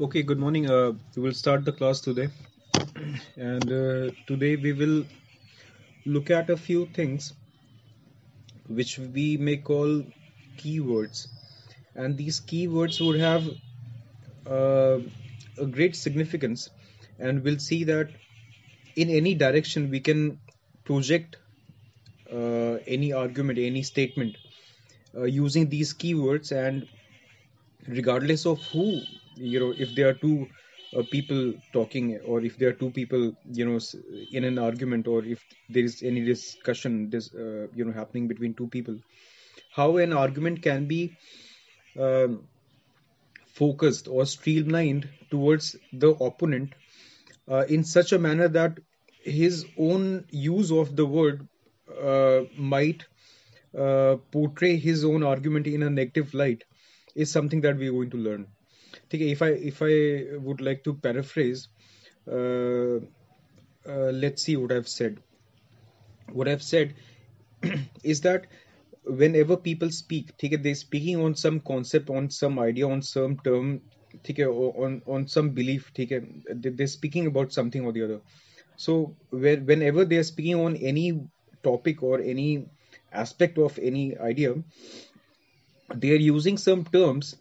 Okay, good morning. We will start the class today, and today we will look at a few things which we may call keywords, and these keywords would have uh, a great significance, and we'll see that in any direction we can project any argument, any statement using these keywords, and regardless of who, if there are two people talking, or if there are two people, in an argument, or if there is any discussion happening between two people, how an argument can be um, focused or streamlined towards the opponent in such a manner that his own use of the word might portray his own argument in a negative light, is something that we're going to learn. Okay, if I would like to paraphrase, uh, let's see what I've said. What I've said is that whenever people speak, okay, they're speaking on some concept, on some idea, on some term, okay, or on some belief, okay, they're speaking about something or the other. So whenever they're speaking on any topic or any aspect of any idea, they are using some terms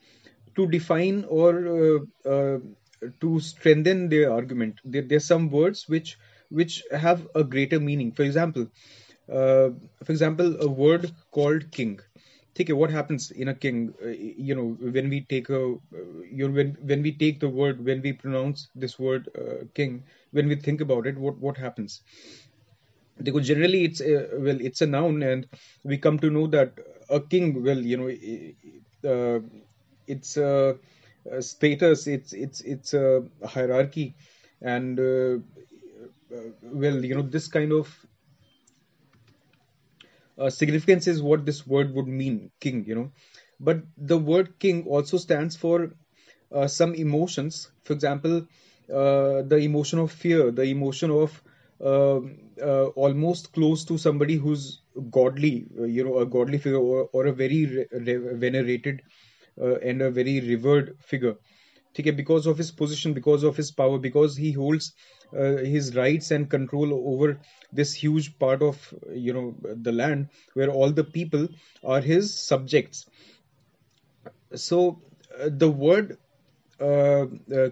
to define or to strengthen their argument. There's some words which have a greater meaning. For example, a word called king. Okay, what happens in a king? When we take when we take the word, when we pronounce this word king, when we think about it, what happens? Because generally it's a noun, and we come to know that a king, it's a status, it's a hierarchy, and this kind of significance is what this word would mean, king. But the word king also stands for some emotions. For example, the emotion of fear, the emotion of almost close to somebody who's godly, a godly figure, or a very venerated and a very revered figure. Okay, because of his position, because of his power, because he holds his rights and control over this huge part of the land, where all the people are his subjects. So the word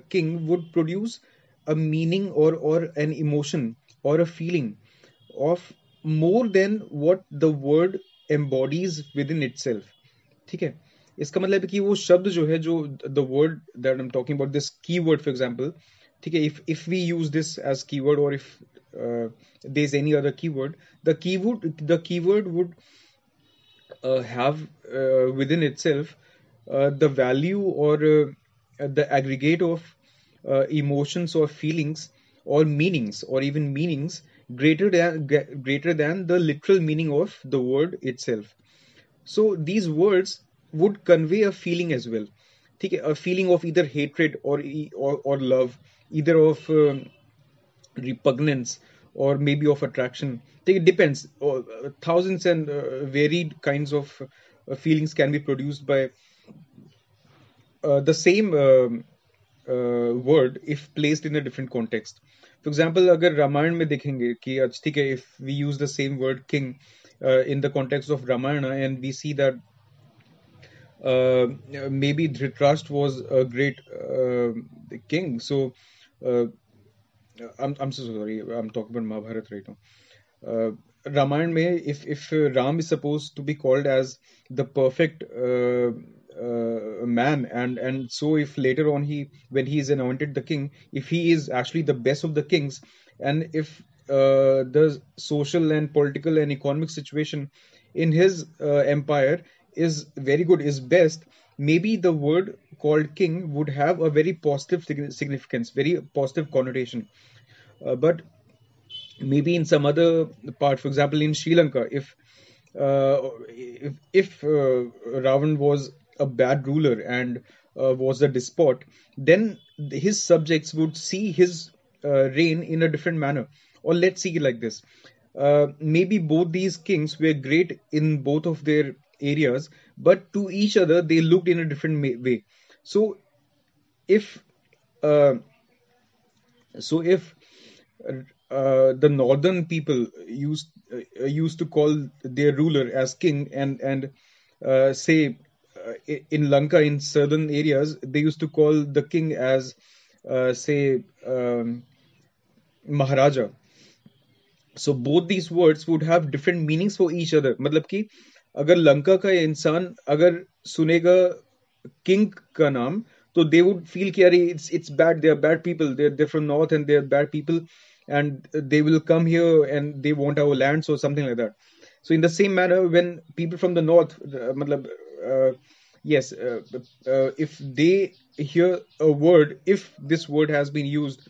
king would produce a meaning, or an emotion, or a feeling of more than what the word embodies within itself. ठीक है, इसका मतलब है कि वो शब्द जो है, जो the word that I am talking about, this keyword for example. ठीक है, if we use this as keyword, or if there's any other keyword, the keyword would have within itself the value, or the aggregate of emotions or feelings or meanings, or even meanings greater than the literal meaning of the word itself. So these words would convey a feeling as well. ठीक है, a feeling of either hatred, or love, either of repugnance, or maybe of attraction. It depends. Thousands and varied kinds of feelings can be produced by the same word, if placed in a different context. For example, अगर रामायण में देखेंगे कि ठीक है, if we use the same word king in the context of Ramayana, and we see that uh, maybe Dhritarashtra was a great king. So uh, I'm so sorry. I'm talking about Mahabharata right now. Ramayana mein, if Ram is supposed to be called as the perfect man, and so if later on, when he is anointed the king, if he is actually the best of the kings, and if the social and political and economic situation in his empire is very good, is best, maybe the word called king would have a very positive significance, very positive connotation. But maybe in some other part, for example, in Sri Lanka, if Ravan was a bad ruler, and was a despot, then his subjects would see his reign in a different manner. Or let's see it like this: maybe both these kings were great in both of their areas, but to each other they looked in a different way. So if uh, so if the northern people used to call their ruler as king, and say in Lanka, in southern areas, they used to call the king as say Maharaja. So both these words would have different meanings for each other. मतलब कि अगर लंका का इंसान अगर सुनेगा king का नाम, तो they would feel कि अरे it's bad, they are bad people, they're from north and they are bad people, and they will come here and they want our lands or something like that. So in the same manner, when people from the north मतलब yes, if they hear a word, if this word has been used,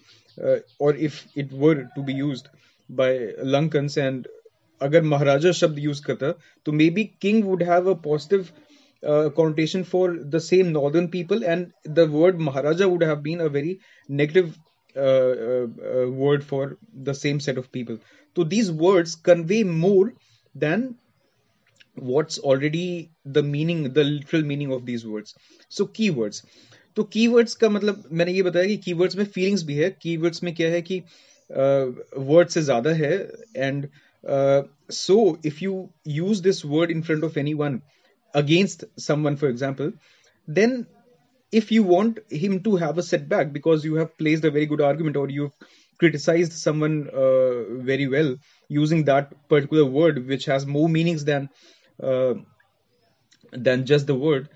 or if it were to be used by Lankans, and अगर महाराजा शब्द use करता, तो may be king would have a positive connotation for the same northern people, and the word maharaja would have been a very negative word for the same set of people. So these words convey more than what's already the meaning, the literal meaning of these words. So keywords. तो keywords का मतलब मैंने ये बताया कि keywords में feelings भी है. Keywords में क्या है कि word से ज़्यादा है, and so if you use this word in front of anyone against someone, for example, then if you want him to have a setback because you have placed a very good argument, or you've criticized someone very well using that particular word which has more meanings uh, than just the word,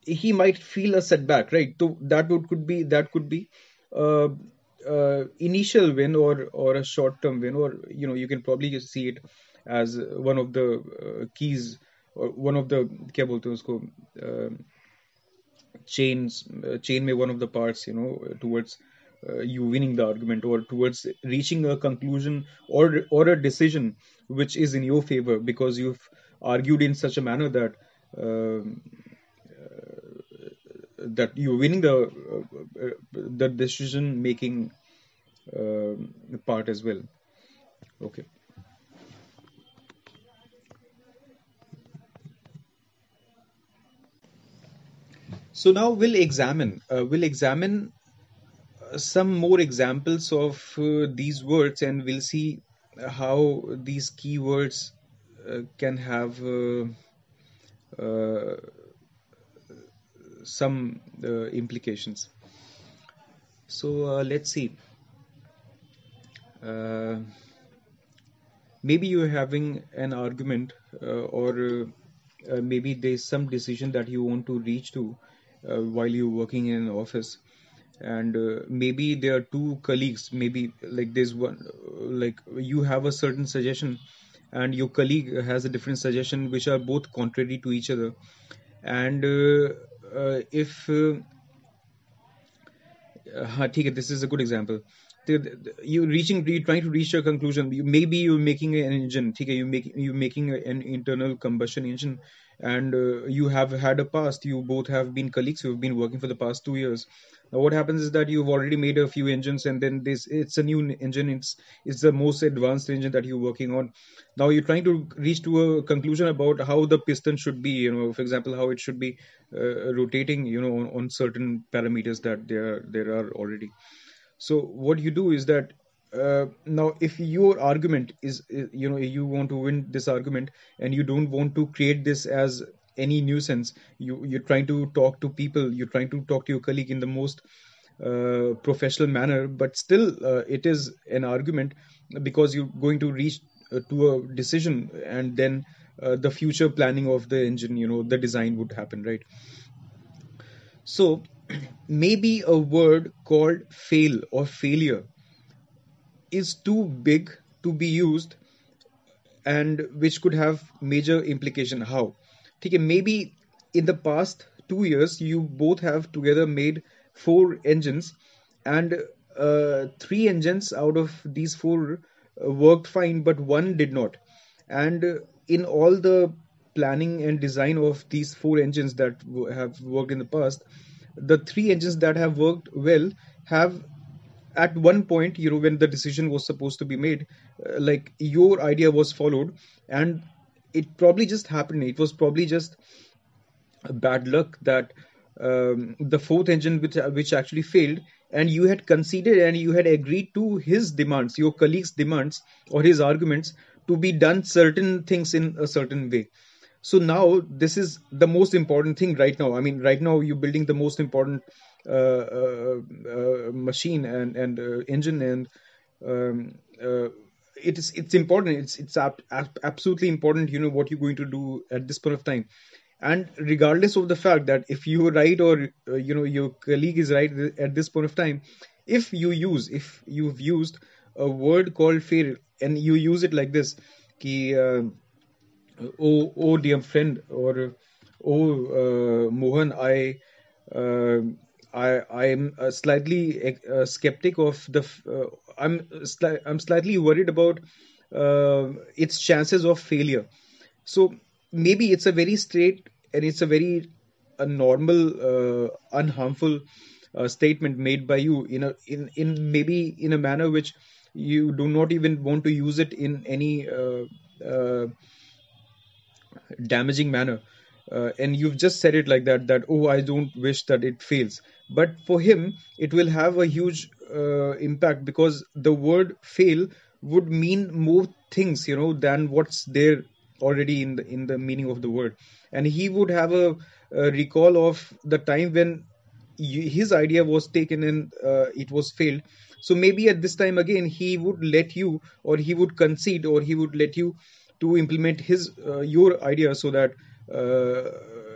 he might feel a setback, right? So that could be uh, initial win, or a short term win, or you can probably just see it as one of the keys, or one of the क्या बोलते हैं उसको chain में one of the parts, towards you winning the argument, or towards reaching a conclusion, or a decision which is in your favor, because you've argued in such a manner that um, that you're winning the decision making part as well. Okay. So now we'll examine some more examples of these words, and we'll see how these keywords can have uh, some implications. So let's see. Uh, Maybe you're having an argument, or maybe there's some decision that you want to reach to while you're working in an office, and maybe there are two colleagues, maybe like there's one, like you have a certain suggestion and your colleague has a different suggestion, which are both contrary to each other. And if हाँ ठीक है, this is a good example. You're trying to reach a conclusion. Maybe you're making an engine, ठीक है, you're making an internal combustion engine, and you have had a past. You both have been colleagues who have been working for the past 2 years. Now what happens is that you've already made a few engines, and then this it's a new engine. It's the most advanced engine that you're working on. Now you're trying to reach to a conclusion about how the piston should be. For example, how it should be rotating. On certain parameters that there are already. So what you do is that now if your argument is you want to win this argument, and you don't want to create this as any nuisance, you're trying to talk to people, you're trying to talk to your colleague in the most professional manner, but still it is an argument, because you're going to reach to a decision, and then the future planning of the engine, the design would happen, right? So maybe a word called fail or failure is too big to be used, and which could have major implication. How? ठीक है, maybe in the past 2 years you both have together made 4 engines, and 3 engines out of these 4 worked fine, but one did not. And in all the planning and design of these 4 engines that have worked in the past, the 3 engines that have worked well have, at one point, when the decision was supposed to be made, like your idea was followed, and it probably just happened, it was probably just bad luck that the fourth engine which actually failed, and you had conceded and you had agreed to his demands, your colleague's demands or his arguments, to be done certain things in a certain way. So now this is the most important thing right now. I mean, right now you're building the most important machine and engine, and um, uh, it's important. Absolutely important. You know what you're going to do at this point of time, and regardless of the fact that if you're right or your colleague is right at this point of time, if you've used a word called fail and you use it like this, ki, oh dear friend, or oh Mohan, uh, I am slightly skeptic of I'm slightly worried about its chances of failure. So maybe it's a very straight and it's a very a normal, unharmful statement made by you in maybe in a manner which you do not even want to use it in any uh, damaging manner. And you've just said it like that, that oh, I don't wish that it fails. But for him it will have a huge impact, because the word fail would mean more things, than what's there already in the meaning of the word. And he would have a recall of the time when his idea was taken and it was failed. So maybe at this time again he would let you, or he would concede, or he would let you to implement his your idea, so that uh,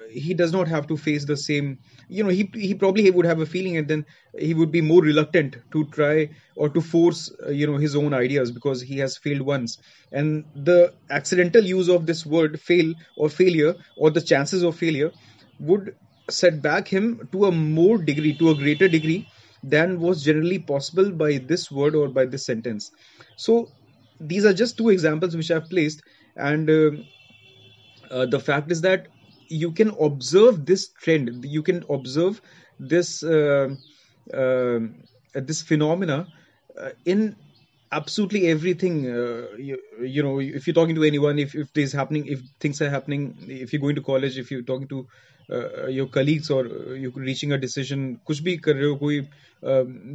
he does not have to face the same. He probably would have a feeling, and then he would be more reluctant to try or to force his own ideas, because he has failed once. And the accidental use of this word fail or failure, or the chances of failure, would set back him to a more degree, to a greater degree than was generally possible by this word or by this sentence. So these are just two examples which I've placed, and the fact is that you can observe this trend, you can observe this uh, this phenomena in absolutely everything. If you're talking to anyone, if this is happening, if things are happening, if you're going to college, if you're talking to your colleagues, or you're reaching a decision, कुछ भी कर रहे हो, कोई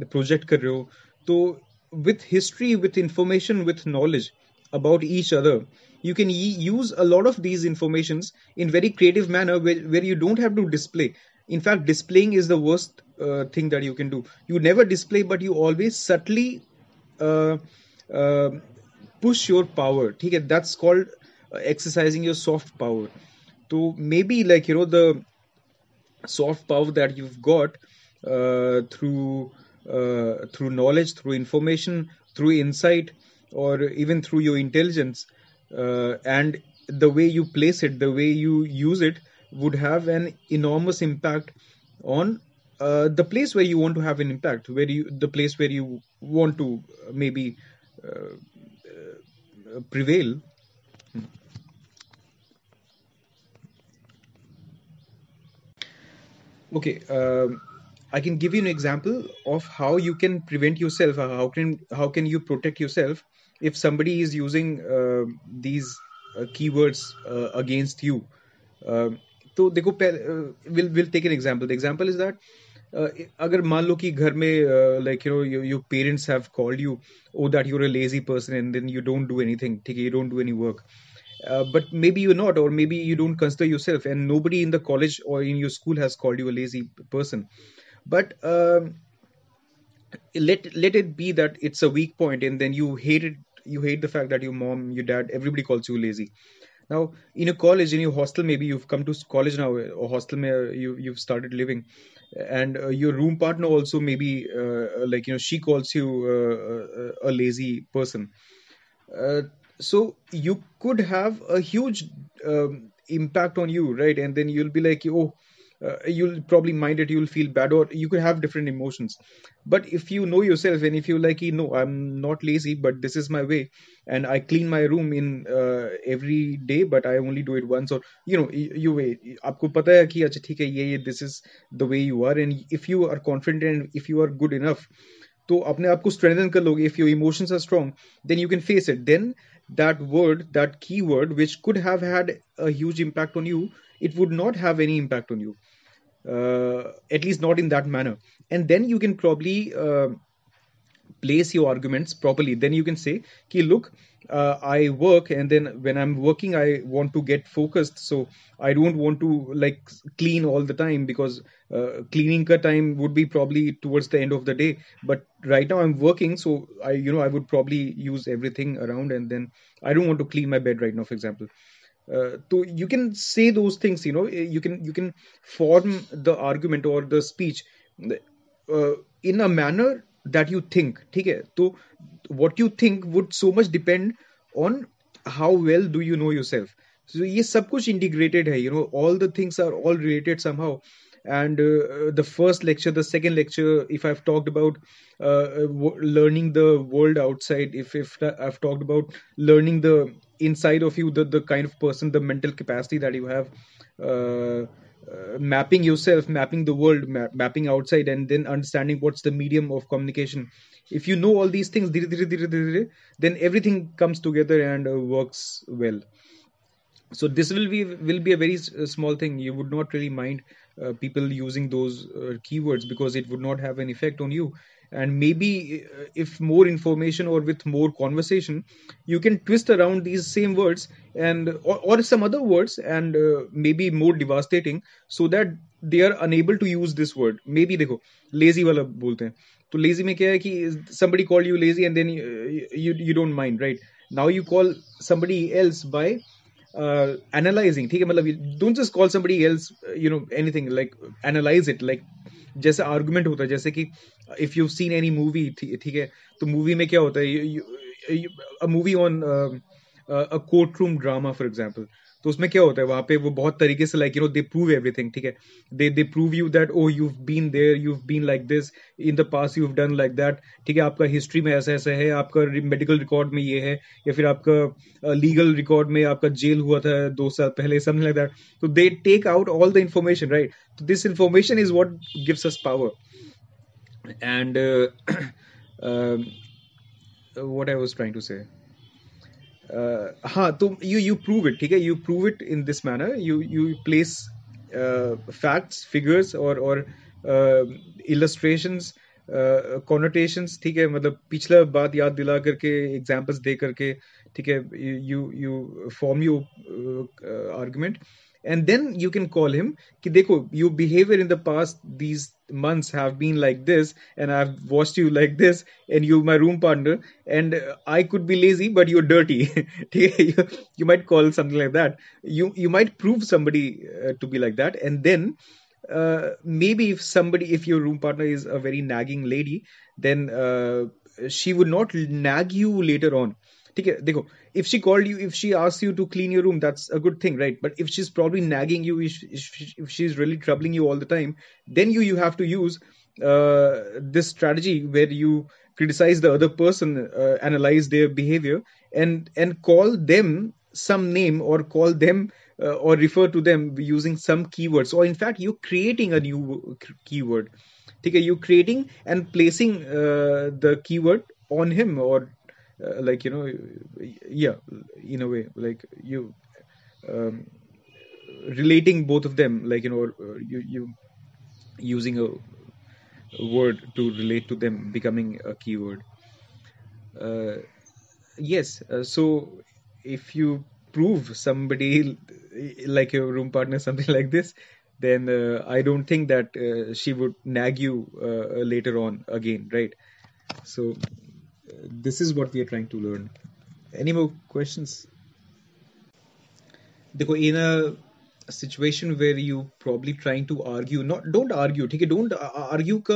project कर रहे हो, तो with history, with information, with knowledge about each other, you can use a lot of these informations in very creative manner, where you don't have to display. In fact, displaying is the worst thing that you can do. You never display, but you always subtly uh, uh, push your power. ठीक है? That's called exercising your soft power. So maybe, like, the soft power that you've got through knowledge, through information, through insight, or even through your intelligence, and the way you place it, the way you use it, would have an enormous impact on the place where you want to have an impact, the place where you want to maybe uh, prevail. Okay, I can give you an example of how you can prevent yourself. How can you protect yourself if somebody is using these keywords against you. तो देखो, we'll take an example. The example is that अगर मान लो कि घर में like your parents have called you, oh, that you're a lazy person, and then you don't do anything, ठीक है, you don't do any work. But maybe you're not, or maybe you don't consider yourself, and nobody in the college or in your school has called you a lazy person. But let it be that it's a weak point, and then you hate the fact that your mom, your dad, everybody calls you lazy. Now in a college, in your hostel, maybe you've come to college now, or hostel mein, you've started living, and your room partner also, maybe like she calls you a lazy person. So you could have a huge impact on you, right? And then you'll be like, oh, you'll probably mind it, you'll feel bad, or you could have different emotions. But if you know yourself, and if you like, no, I'm not lazy, but this is my way, and I clean my room in every day, but I only do it once, or you wait, आपको पता है कि अच्छा ठीक है, ये this is the way you are. And if you are confident and if you are good enough, तो अपने आप को strengthen कर लोगे. If your emotions are strong, then you can face it. Then that word, that keyword, which could have had a huge impact on you, it would not have any impact on you. at least not in that manner. And then you can probably place your arguments properly. Then you can say ki look, I work, and then when I'm working I want to get focused, so I don't want to like clean all the time, because cleaning ka time would be probably towards the end of the day, but right now I'm working, so I would probably use everything around, and then I don't want to clean my bed right now, for example. So you can say those things, you can form the argument or the speech in a manner that you think. ठीक है, तो what you think would so much depend on how well do you know yourself. So ये सब कुछ integrated है, all the things are all related somehow. And the first lecture, the second lecture, if I've talked about learning the world outside, if I've talked about learning the inside of you, the kind of person, the mental capacity that you have, mapping yourself, mapping the world, mapping outside, and then understanding what's the medium of communication. If you know all these things, then everything comes together and works well. So this will be a very small thing. You would not really mind people using those keywords, because it would not have an effect on you. And maybe if more information or with more conversation, you can twist around these same words, and or some other words, and maybe more devastating, so that they are unable to use this word. Maybe देखो lazy वाला बोलते हैं, तो lazy में क्या है कि somebody called you lazy, and then you don't mind, right? Now you call somebody else by analyzing. ठीक है, मतलब don't just call somebody else anything, like analyze it, like जैसे आर्गुमेंट होता है, जैसे कि if you seen any movie, ठीक है, तो मूवी में क्या होता है, a movie on a court room drama for example, तो उसमें क्या होता है, वहां पे वो बहुत तरीके से लाइक दे प्रूव एवरीथिंग, ठीक है, they prove you that oh you been there, you been like this in the past, you done like that, ठीक है, आपका हिस्ट्री में ऐसा ऐसा है, आपका मेडिकल रिकॉर्ड में ये है, या फिर आपका लीगल रिकॉर्ड में आपका जेल हुआ था 2 साल पहले, समथिंग लाइक दैट. तो they take out all the information, right? So this information is what gives us power. And um, what I was trying to say, हाँ, तो you prove it, ठीक है, you prove it in this manner. You place facts, figures, or illustrations, connotations, ठीक है, मतलब पिछला बात याद दिला करके, examples दे करके, ठीक है, you form your argument, and then you can call him कि देखो, your behavior in the past these months have been like this, and I've watched you like this, and you my room partner, and I could be lazy but you're dirty. ठीक है, you might call something like that. You might prove somebody to be like that, and then maybe if your room partner is a very nagging lady, then she would not nag you later on. ठीक है, देखो, if she called you, if she asks you to clean your room, that's a good thing, right? But if she's probably nagging you, if she's really troubling you all the time, then you have to use this strategy where you criticize the other person, analyze their behavior, and call them some name, or call them or refer to them using some keywords, or in fact you're creating a new keyword. ठीक है, you're creating and placing the keyword on him, or like yeah, in a way, like you um, relating both of them, like you using a word to relate to them, becoming a keyword. Yes, so if you prove somebody like your room partner something like this, then I don't think that she would nag you later on again, right? So this is what we are trying to learn. Any more questions? देखो, in a situation where you probably trying to argue, not don't argue, ठीक है, don't argue का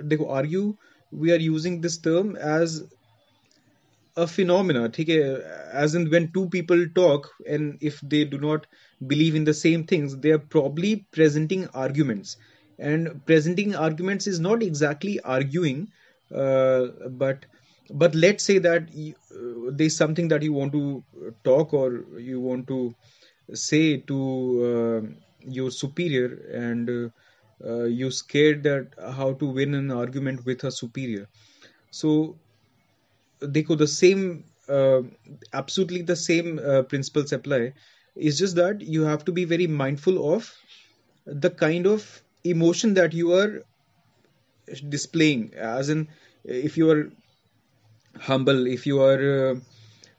देखो, argue, we are using this term as a phenomena, ठीक है, as in when two people talk, and if they do not believe in the same things, they are probably presenting arguments, and presenting arguments is not exactly arguing, but let's say that there's something that you want to talk, or you want to say to your superior, and you're scared that how to win an argument with a superior. So देखो, the same absolutely the same principles apply. It's just that you have to be very mindful of the kind of emotion that you are displaying, as in if you are humble, if you are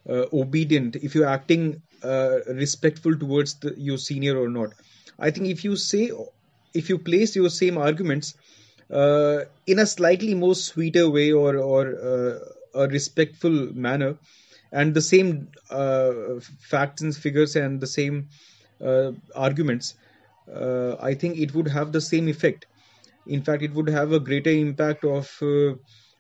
obedient, if you're acting respectful towards your senior or not. I think if you place your same arguments in a slightly more sweeter way, or a respectful manner, and the same facts and figures and the same arguments, I think it would have the same effect. In fact, it would have a greater impact of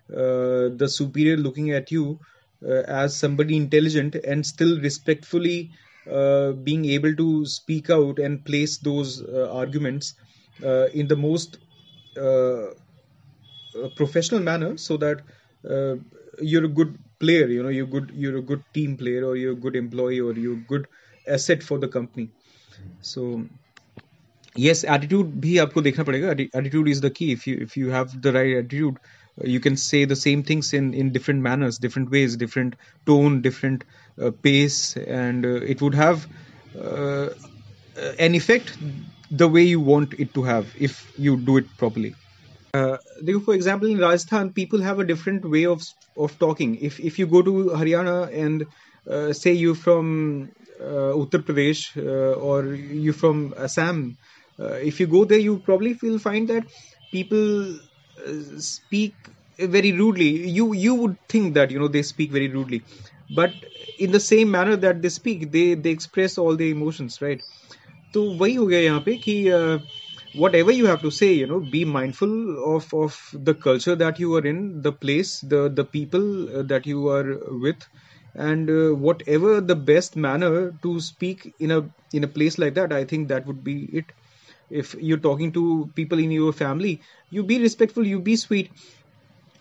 the superior looking at you as somebody intelligent and still respectfully being able to speak out and place those arguments in the most professional manner, so that uh, you're a good player, you're a good team player, or you're a good employee, or you're a good asset for the company. So yes, attitude भी आपको देखना पड़ेगा. Attitude is the key. If you have the right attitude, you can say the same things in different manners, different ways, different tone, different pace, and it would have uh, an effect the way you want it to have if you do it properly. For example, in Rajasthan, people have a different way of talking. If you go to Haryana and say you're from Uttar Pradesh, or you're from Assam, if you go there, you probably will find that people speak very rudely. You would think that they speak very rudely, but in the same manner that they speak, they express all their emotions, right? तो वही हो गया यहाँ पे कि whatever you have to say, be mindful of the culture that you are in, the place, the people that you are with, and whatever the best manner to speak in a place like that. I think that would be it. If you're talking to people in your family, you be respectful, you be sweet.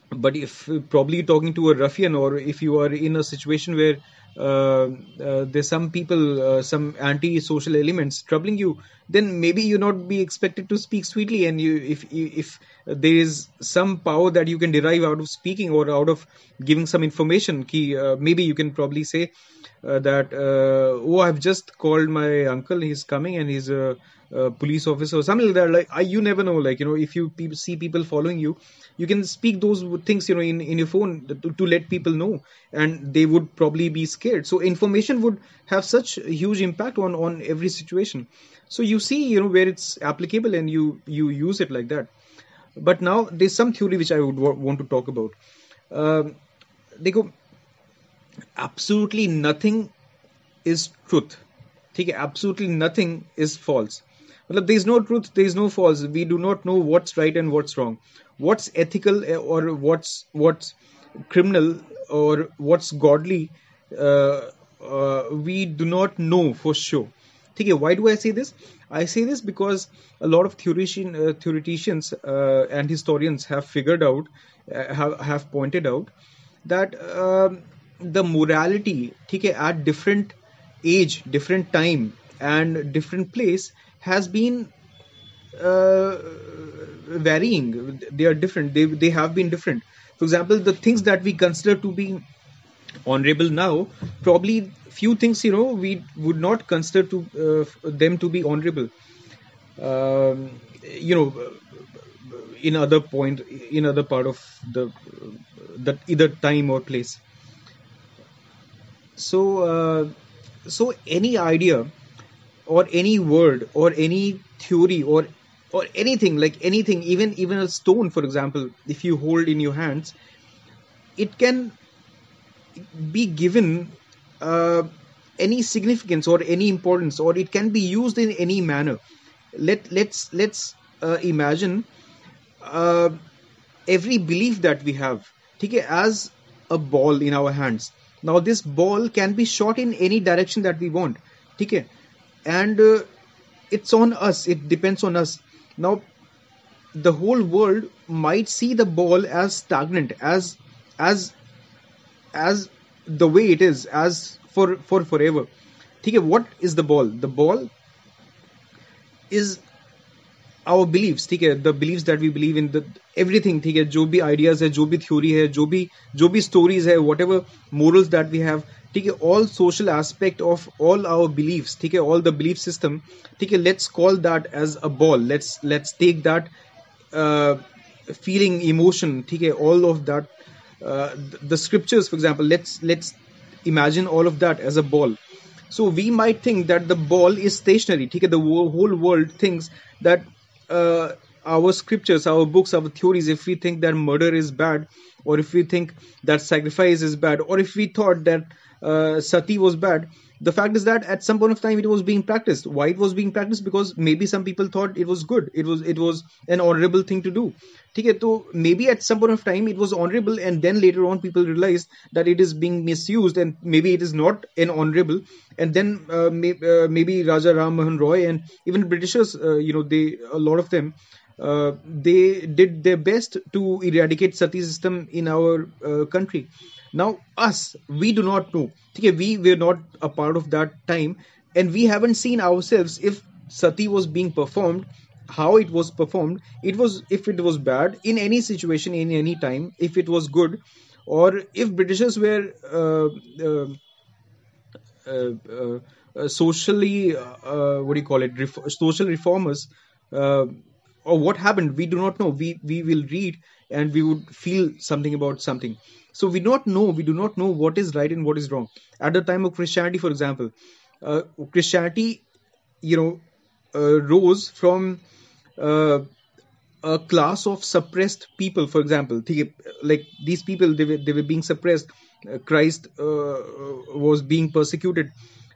But if probably talking to a ruffian, or if you are in a situation where there's some people, some anti-social elements troubling you, then maybe you not be expected to speak sweetly. And if there is some power that you can derive out of speaking, or out of giving some information, maybe you can probably say that oh, I've just called my uncle, he's coming, and he's a police officer or something like that. You never know, if you see people following you, you can speak those things in your phone to let people know, and they would probably be scared. So information would have such a huge impact on every situation. So you see where it's applicable, and you use it like that. But now there's some theory which I would want to talk about. देखो, absolutely nothing is truth. ठीक है, absolutely nothing is false. मतलब there is no truth, there is no false. We do not know what's right and what's wrong, what's ethical, or what's criminal, or what's godly. We do not know for sure. ठीक है, why do I say this? I say this because a lot of theoreticians and historians have figured out, have pointed out that the morality, ठीक है, at different age, different time, and different place has been varying. They are different. They have been different. For example, the things that we consider to be honorable now, probably few things we would not consider to them to be honorable. You know, in other part of the either time or place. So any idea, or any word, or any theory, or anything, anything, even a stone, for example, if you hold in your hands, it can be given any significance or any importance, or it can be used in any manner. Let's imagine every belief that we have, okay, as a ball in our hands. Now this ball can be shot in any direction that we want, okay, and it's on us, it depends on us. Now the whole world might see the ball as stagnant, as the way it is, as for forever. Okay, what is the ball? The ball is our beliefs, ठीक है, the beliefs that we believe in, the everything, ठीक है, जो भी ideas है, जो भी theory है, जो भी stories है, whatever morals that we have, ठीक है, all social aspect of all our beliefs, ठीक है, all the belief system, ठीक है, let's call that as a ball. Let's take that uh, feeling, emotion, ठीक है, all of that, the scriptures for example, let's imagine all of that as a ball. So we might think that the ball is stationary, ठीक है, the whole world thinks that uh, our scriptures, our books, our theories, if we think that murder is bad, or if we think that sacrifice is bad, or if we thought that sati was bad, the fact is that at some point of time it was being practiced. Why it was being practiced? Because maybe some people thought it was good, it was an honorable thing to do, ठीक है, तो maybe at some point of time it was honorable, and then later on people realized that it is being misused, and maybe it is not an honorable, and then maybe Raja Ram Mohan Roy and even Britishers, they, a lot of them, they did their best to eradicate sati system in our country. Now us, we do not know, okay, we were not a part of that time, and we haven't seen ourselves if sati was being performed, how it was performed, it was, if it was bad in any situation, in any time, if it was good, or if Britishers were socially, what do you call it, social reformers, uh, or what happened, we do not know. We will read and we would feel something about something. So we do not know what is right and what is wrong. At the time of Christianity, for example, Christianity, you know, rose from uh, a class of suppressed people, for example, ठीक है, like these people, they were being suppressed. Christ was being persecuted,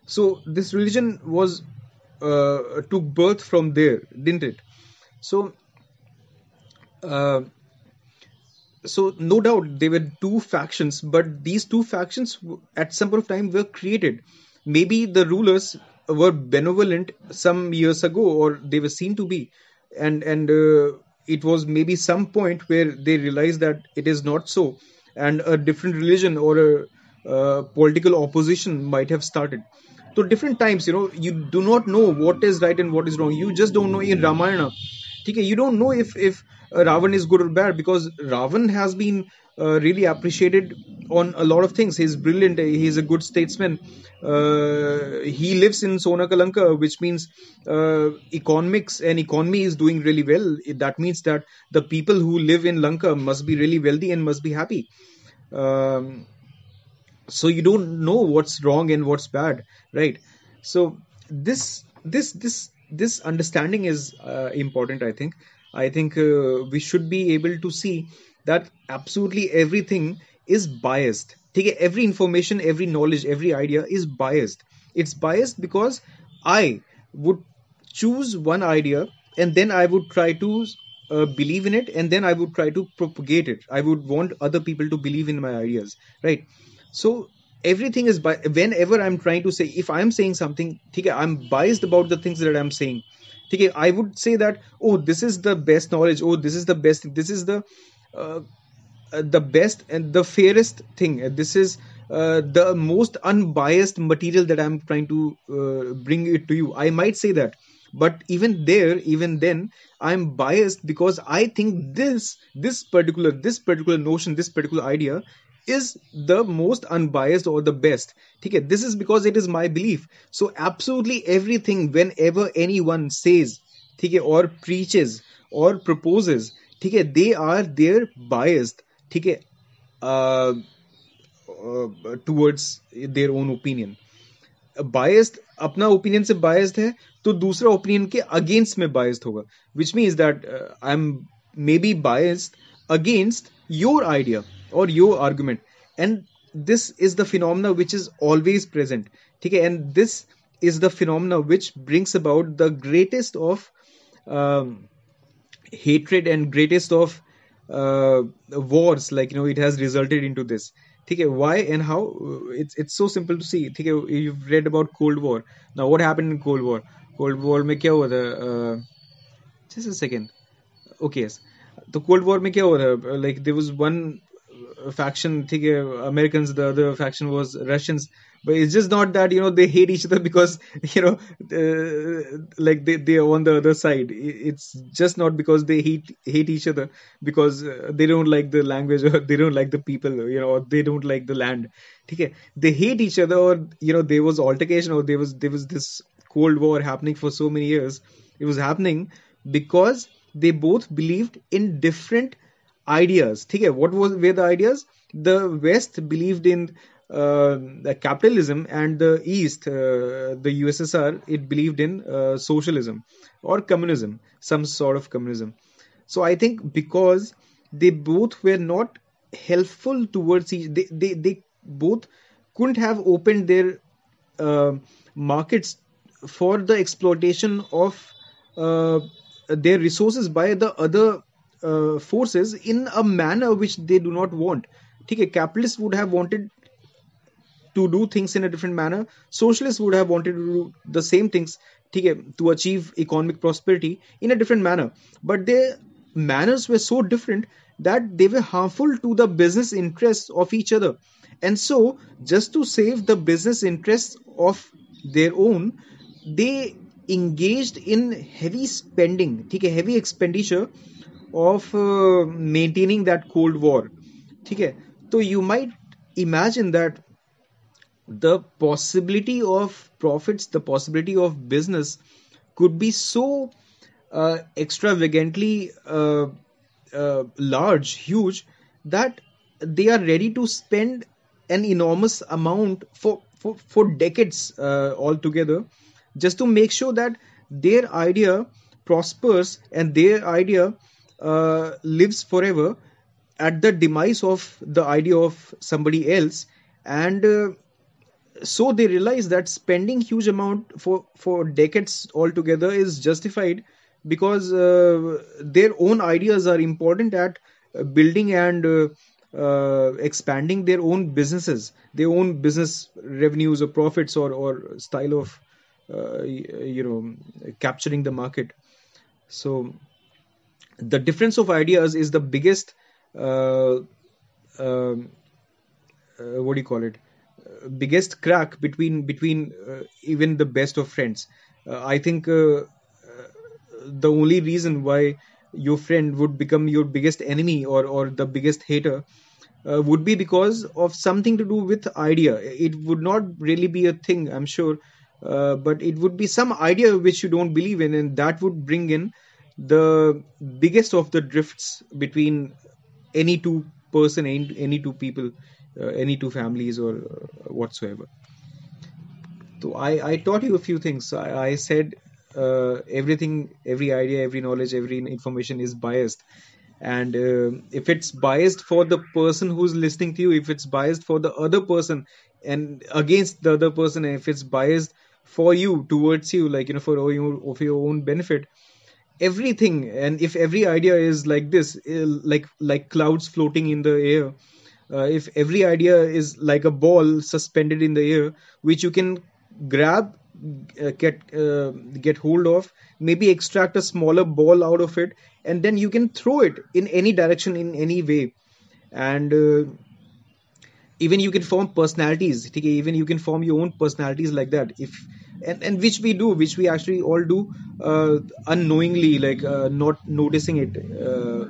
so this religion was took birth from there, didn't it? So uh, so no doubt there were two factions, but these two factions at some point of time were created. Maybe the rulers were benevolent some years ago, or they were seen to be, and it was maybe some point where they realized that it is not so, and a different religion or a political opposition might have started. So different times, you do not know what is right and what is wrong. You just don't know. In Ramayana, ठीक है, you don't know if Ravan is good or bad, because Ravan has been really appreciated on a lot of things. He's brilliant, he's a good statesman, he lives in Sona Kalanka, which means economics and economy is doing really well. That means that the people who live in Lanka must be really wealthy and must be happy. So you don't know what's wrong and what's bad, right? So this understanding is important, I think we should be able to see that absolutely everything is biased, ठीक है, every information, every knowledge, every idea is biased. It's biased because I would choose one idea, and then I would try to believe in it, and then I would try to propagate it. I would want other people to believe in my ideas, right? So everything is whenever I'm trying to say, if I'm saying something, ठीक है, I'm biased about the things that I'm saying, ठीक है, I would say that, oh, this is the best knowledge, oh, this is the best, this is uh, the best and the fairest thing, this is the most unbiased material that I'm trying to bring it to you. I might say that, but even then, I'm biased because I think this particular notion, this particular idea is the most unbiased or the best. Okay, this is because it is my belief. So absolutely everything, whenever anyone says, okay, or preaches or proposes, okay, they are there biased, okay, uh, towards their own opinion. Biased, अपना opinion से biased है, तो दूसरा opinion के against में biased होगा, which means that I'm maybe biased against your idea or your argument, and this is the phenomena which is always present, ठीक है, and this is the phenomena which brings about the greatest of um, hatred and greatest of wars, like it has resulted into this. ठीक है, why and how? It's so simple to see. ठीक है, you've read about Cold War. Now what happened in Cold War? Cold War में क्या हुआ था? Just a second. Okay, yes. तो Cold War में क्या हुआ था? Like there was one faction, ठीक है, Americans, the other faction was Russians. but it's just not that they hate each other because like they are on the other side. It's just not because they hate each other because they don't like the language or they don't like the people, or they don't like the land. Okay, they hate each other, or there was altercation, or there was this cold war happening for so many years. It was happening because they both believed in different ideas. Okay, what were the ideas? The West believed in the capitalism, and the East, the USSR, it believed in socialism or communism, some sort of communism. So I think because they both were not helpful towards each, they both couldn't have opened their uh, markets for the exploitation of uh, their resources by the other forces in a manner which they do not want. Okay, capitalists would have wanted to do things in a different manner. Socialists would have wanted to do the same things, ठीक है, to achieve economic prosperity in a different manner. But their manners were so different that they were harmful to the business interests of each other. And so, just to save the business interests of their own, they engaged in heavy spending, ठीक है, heavy expenditure of maintaining that Cold War. ठीक है, so you might imagine that the possibility of profits, the possibility of business could be so extravagantly large, huge, that they are ready to spend an enormous amount for decades altogether, just to make sure that their idea prospers and their idea lives forever at the demise of the idea of somebody else. And so they realize that spending huge amount for decades altogether is justified because their own ideas are important at building and expanding their own businesses, their own business revenues or profits, or style of capturing the market. So the difference of ideas is the biggest uh, um what do you call it, biggest crack between even the best of friends. I think the only reason why your friend would become your biggest enemy, or the biggest hater, would be because of something to do with idea. It would not really be a thing, I'm sure, but it would be some idea which you don't believe in, and that would bring in the biggest of the drifts between any two person, any two people, any two families, or whatsoever. So I taught you a few things. I said everything, every idea, every knowledge, every information is biased. And if it's biased for the person who's listening to you, if it's biased for the other person and against the other person, and if it's biased for you, towards you, like, for your own benefit, everything, and if every idea is like this, like clouds floating in the air, if every idea is like a ball suspended in the air, which you can grab, get hold of, maybe extract a smaller ball out of it, and then you can throw it in any direction, in any way. And even you can form personalities, okay? Even you can form your own personalities like that, if and which we do, which we actually all do, unknowingly, like not noticing it,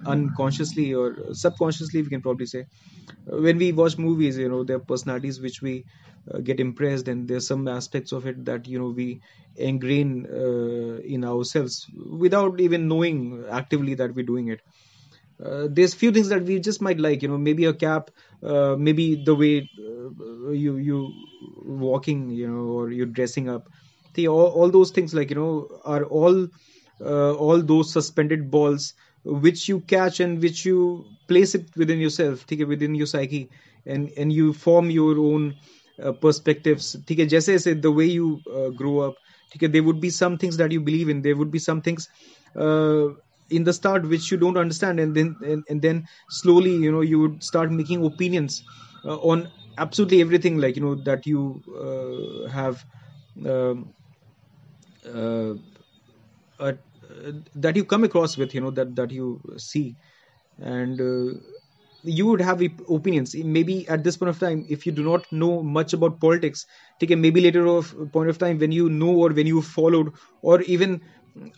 unconsciously or subconsciously, we can probably say. When we watch movies, there are personalities which we get impressed, and there's some aspects of it that we ingrain in ourselves without even knowing actively that we're doing it. There's few things that we just might like, maybe a cap, maybe the way you walking, or you're dressing up. All those things, like, are all those suspended balls which you catch and which you place it within yourself, ठीक है, within your psyche, and you form your own perspectives, ठीक है, जैसे जैसे the way you grow up, ठीक है, there would be some things that you believe in, there would be some things uh, in the start which you don't understand, and then slowly, you would start making opinions on absolutely everything, like, that you have um, uh, uh, that you come across with, that you see. And you would have opinions. Maybe at this point of time, if you do not know much about politics, take a maybe later of point of time when you know, or when you followed, or even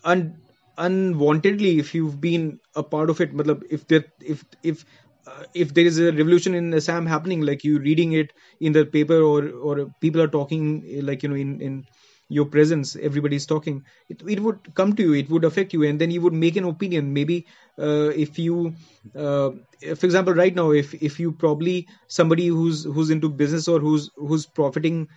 un, unwantedly if you've been a part of it, matlab, if there is a revolution in Assam happening, like you reading it in the paper, or people are talking, like in your presence, everybody's talking, it would come to you, it would affect you, and then you would make an opinion. Maybe if you for example, right now, if you probably somebody who's into business, or who's profiting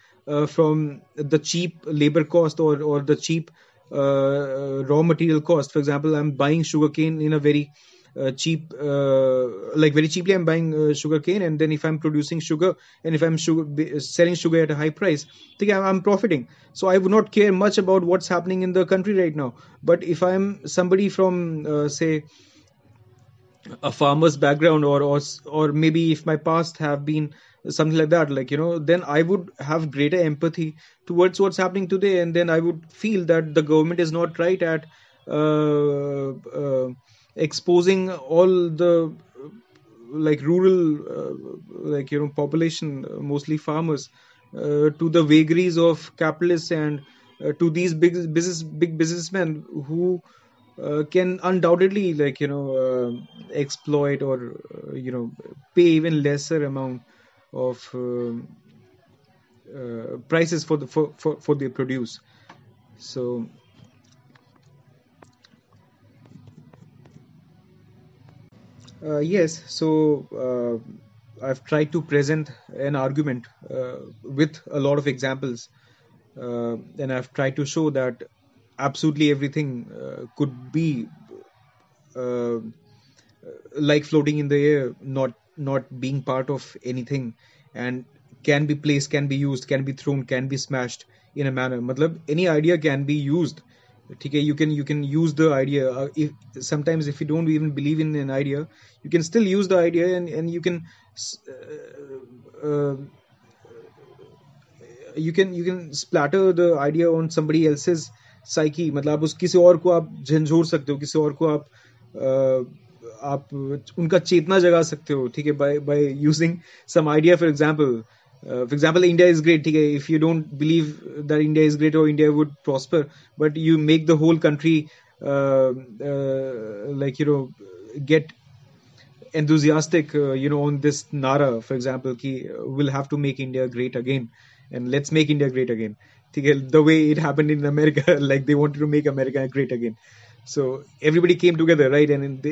from the cheap labor cost, or the cheap raw material cost. For example, I'm buying sugarcane in a very cheap, like very cheaply I'm buying sugarcane, and then if I'm producing sugar, and if I'm selling sugar at a high price, think I'm profiting. So I would not care much about what's happening in the country right now. But if I'm somebody from say a farmer's background, or maybe if my past have been something like that, like then I would have greater empathy towards what's happening today, and then I would feel that the government is not right at exposing all the like rural like population, mostly farmers, to the vagaries of capitalists, and to these big businessmen who can undoubtedly, like exploit, or pay even lesser amount of prices for for their produce. So yes, so I've tried to present an argument with a lot of examples, and I've tried to show that absolutely everything could be uh, like floating in the air, not being part of anything, and can be placed, can be used, can be thrown, can be smashed in a manner. Matlab, any idea can be used. ठीक है, you can use the idea. If sometimes if you don't even believe in an idea, you can still use the idea, and uh, you can splatter the idea on somebody else's psyche. मतलब आप उस किसी और को आप झंझोर सकते हो, किसी और को आप उनका चेतना जगा सकते हो, ठीक है, by using some idea. For example, India is great, ठीक है, if you don't believe that India is great or India would prosper, but you make the whole country like get enthusiastic on this nara, for example, ki we'll have to make India great again, and let's make India great again. ठीक है, the way it happened in America, like they wanted to make America great again. So everybody came together, right? And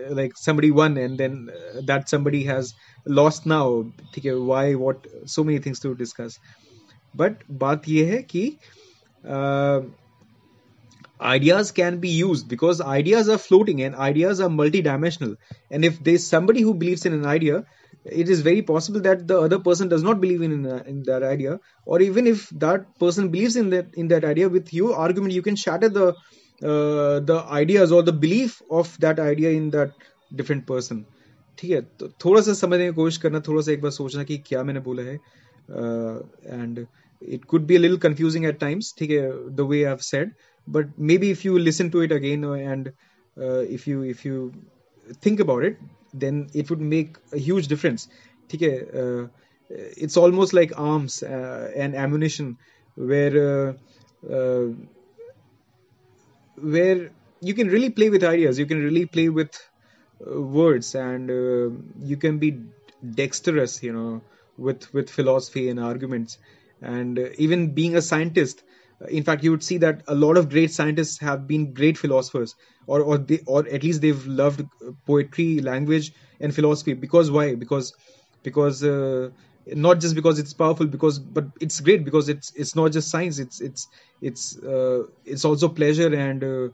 like somebody won, and then that somebody has lost now. ठीक है, why, what, so many things to discuss. But बात ये है कि uh, ideas can be used, because ideas are floating and ideas are multidimensional. And if there's somebody who believes in an idea, it is very possible that the other person does not believe in that idea. Or even if that person believes in that idea, with your argument you can shatter the ideas or the belief of that idea in that different person. ठीक है, तो थोड़ा सा समझने की कोशिश करना, थोड़ा सा एक बार सोचना कि क्या मैंने बोला है. And it could be a little confusing at times, ठीक है, the way I've said. But maybe if you listen to it again, and if you think about it, then it would make a huge difference. ठीक है, it's almost like arms and ammunition, where uh, where you can really play with ideas, you can really play with words, and you can be dexterous, with philosophy and arguments, and even being a scientist. In fact, you would see that a lot of great scientists have been great philosophers, or at least they've loved poetry, language, and philosophy. Because why? Because not just because it's powerful, but it's great because it's not just science. It's also pleasure, and uh,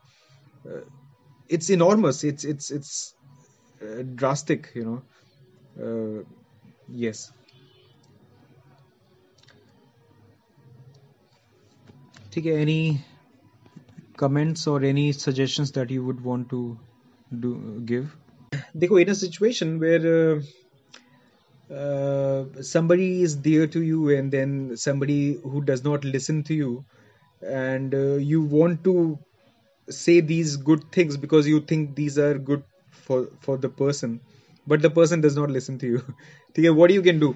it's enormous. It's drastic. Yes. ठीक है, any comments or any suggestions that you would want to give? देखो, in a situation where somebody is dear to you, and then somebody who does not listen to you, and you want to say these good things because you think these are good for the person, but the person does not listen to you. Okay, what you can do?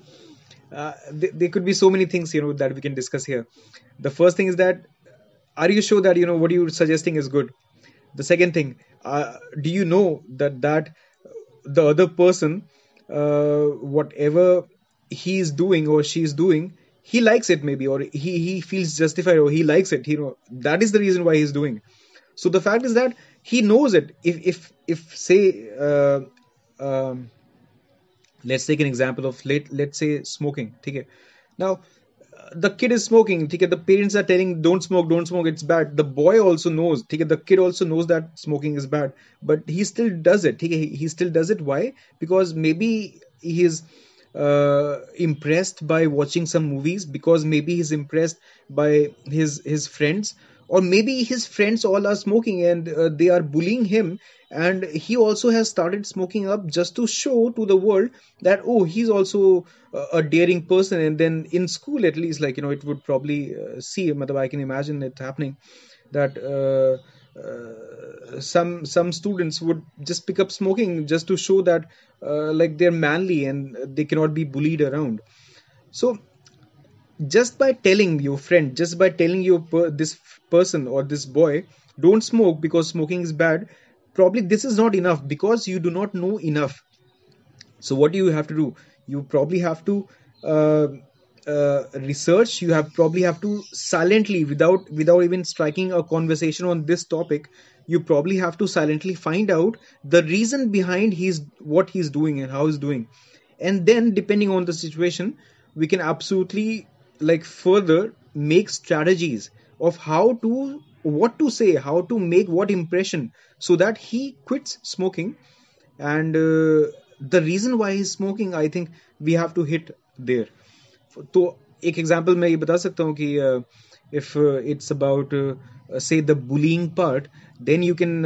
There could be so many things, that we can discuss here. The first thing is that, are you sure that what you're suggesting is good? The second thing, do you know that the other person, whatever he's doing or she's doing, he likes it maybe, or he feels justified, or he likes it. That is the reason why he's doing. So the fact is that he knows it. If say, um, let's take an example of, let's say, smoking. Okay, now the kid is smoking. Okay, the parents are telling, don't smoke, it's bad. The boy also knows. Okay, the kid also knows that smoking is bad, but he still does it. Okay, he still does it. Why? Because maybe he is impressed by watching some movies, because maybe he's impressed by his friends, or maybe his friends all are smoking, and they are bullying him, and he also has started smoking up, just to show to the world that, oh, he's also a daring person. And then in school, at least, like, it would probably see, matlab, I can imagine it happening, that some students would just pick up smoking, just to show that, like, they're manly and they cannot be bullied around. So just by telling your friend, just by telling this person or this boy, don't smoke because smoking is bad, probably this is not enough, because you do not know enough. So what do you have to do? You probably have to uh, research. You probably have to silently, without even striking a conversation on this topic, you probably have to silently find out the reason behind what he's doing and how he's doing. And then, depending on the situation, we can absolutely, like, further make strategies of what to say, how to make what impression, so that he quits smoking. And the reason why he's smoking, I think we have to hit there. तो एक example मैं ये बता सकता हूँ कि if it's about, say, the bullying part, then you can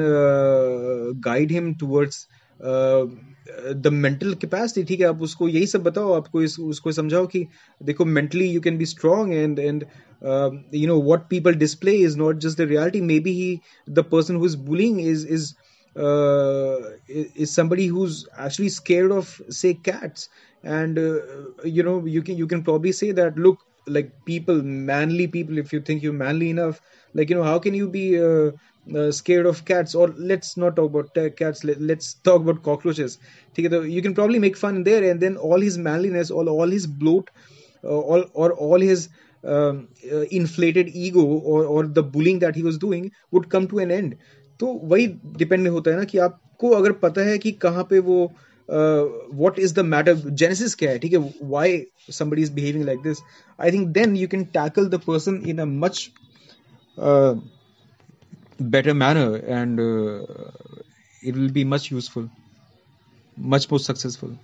guide him towards the mental capacity. ठीक है, आप उसको यही सब बताओ, आपको उसको समझाओ कि देखो, mentally you can be strong, and what people display is not just the reality. Maybe the person who is bullying is somebody who's actually scared of, say, cats. And you can probably say that, look, like, manly people, if you think you're manly enough, like, how can you be scared of cats? Or let's not talk about cats, let's talk about cockroaches. Okay, you can probably make fun there, and then all his manliness, all his bloat, all his inflated ego, or the bullying that he was doing, would come to an end. तो वही depend होता है ना, कि आपको अगर पता है कि कहाँ पे वो, what is the matter, genesis क्या है, ठीक है, why somebody is behaving like this. I think then you can tackle the person in a much uh, better manner, and it will be much useful, much more successful.